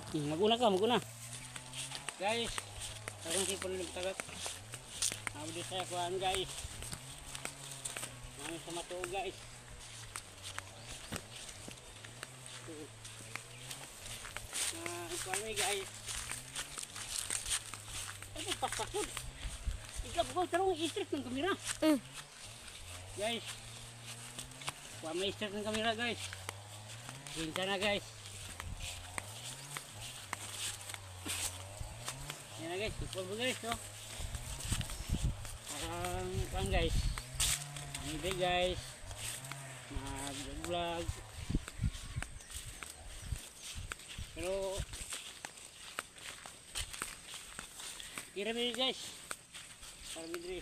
Maguna ka, maguna. Guys, parang sipon ng tagat. Abdi saya kuhan guys. Namin sa matuo guys. Kuhan guys. Ano pasakod? Ikaw ko tarong i-strip ng kamera. Guys. Kuhan may strip ng kamera guys. Hinta na guys. Yan na guys, ipon mo guys, no? Parang kan guys. Hindi guys. Mag-vlog. Pero kira mo guys. Para bidri.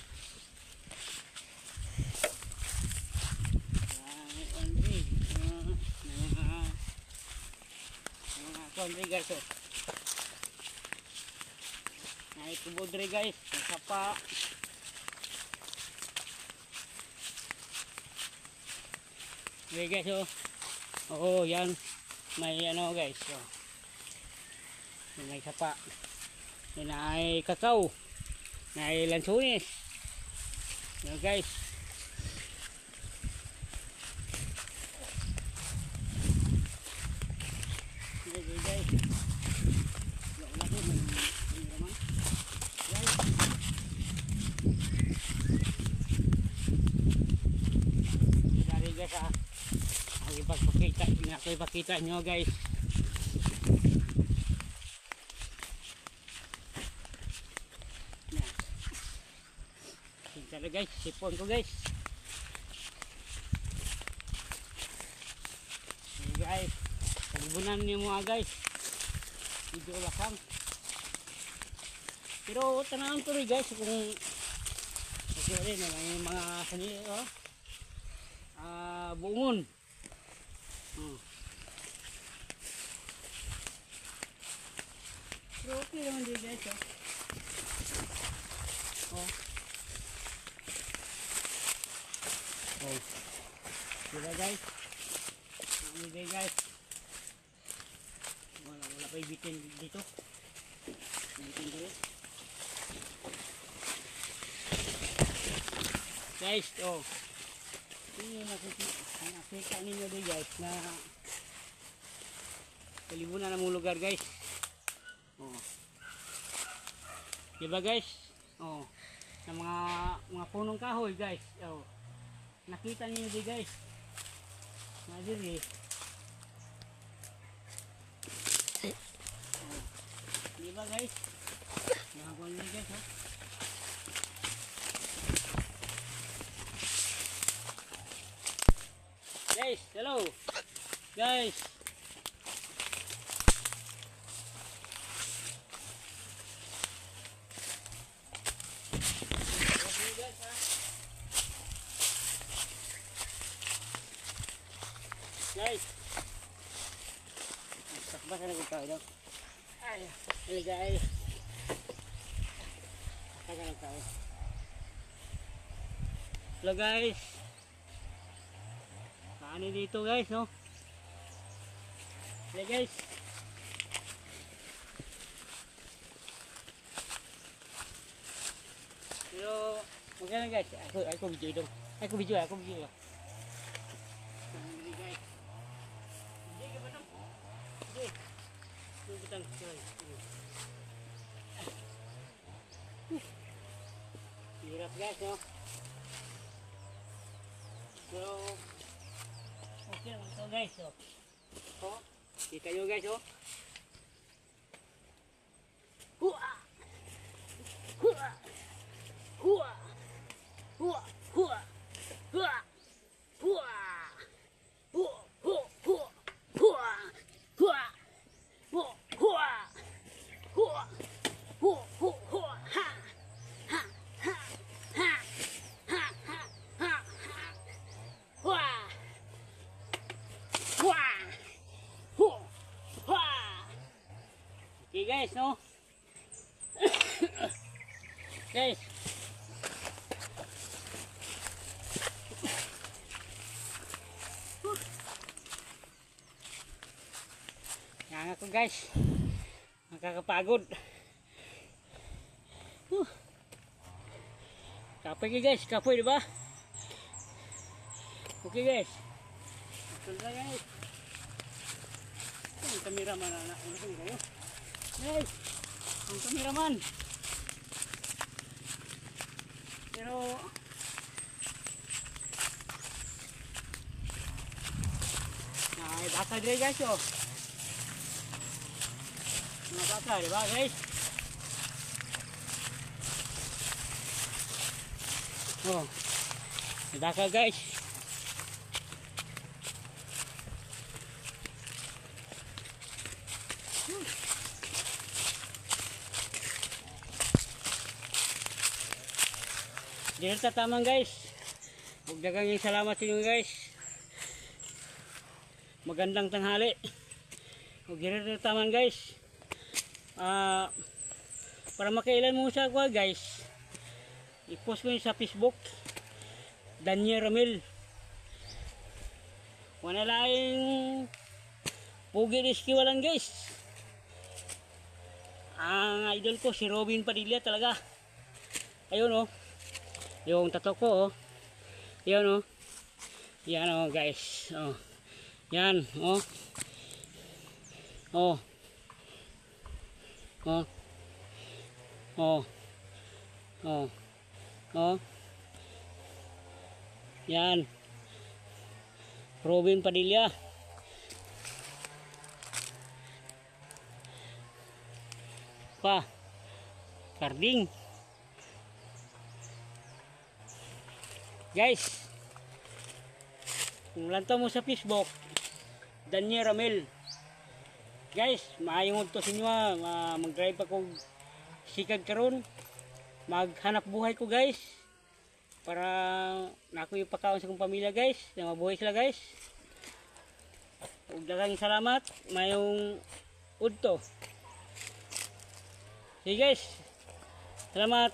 Mga guys, oh. Nah, itu bodre guys, sapa. Okay guys, oh. Oh, yan. May ano guys, oh. May sapa. Yan ay kakao. May lansunis. Yan guys. Okay guys. Ipakita nyo guys. Kita na guys, sipon ko guys. Hey guys, pagbunan niyo mga guys. Video lakang. Pero tanahan ko rin guys kung okay rin may mga sanili oh. Buungon. Pero okay naman din guys, oh. Oh. Oh. Diba guys? Diba guys? Wala pa ibitin dito. Ibitin dito. Guys, oh. Ini nakikita ninyo din guys na kalibunan ng lugar guys. Oh. Diba guys? Oh. Sa mga punong kahoy guys. Oh. Nakita niyo di guys. Nadiri. Oh. Diba guys? Nakakuha niyo guys, oh. Guys, hello. Guys. Guys, sakba ka na kung tao daw. Ay, iligay. Sakba ka na tao. Hello guys. Kaani dito guys, no? Hello guys. Pero, magkano guys? Ako video dong. Ako video. Hirap guys, no? Pero okay naman ito guys, oh. Oh, kita nyo guys, oh. Hua! Hua! Hua! Hua! Hua! Hua! Hua! Okay guys, no? Guys. Yan ako guys. Nakakapagod. Kapoy kayo guys, kapoy diba? Okay guys. Ito na guys. Ang kameraman na kayo. Guys, ang kameraman. Pero ay baka dire guys oh. Mga baka, diba guys? Oh, may baka guys. Dito tatamang guys. Huwag dagang yung salamat sa inyo guys. Magandang tanghali. Huwag dito tatamang guys. Para makailan mo sa ako guys. I-post ko yun sa Facebook. Daniel Ramil. Wala laing pugi iskiwalan guys. Ang idol ko si Robin Padilla talaga. Ayun oh. Yung tato ko oh. Yan oh. Yan oh guys. Oh. Yan oh. Oh. Oh. Oh. Oh. Oh. Yan. Robin Padilla. Pa. Karding. Guys, kung lantaw mo sa Facebook, Daniel Ramil. Guys, maayong to sa inyo mag-drive ako sikag karon. Maghanap buhay ko guys. Para nako ipakaon sa kong pamilya guys. Na mabuhay sila guys. Ug daghang salamat. Mayong udto. Sige guys. Salamat.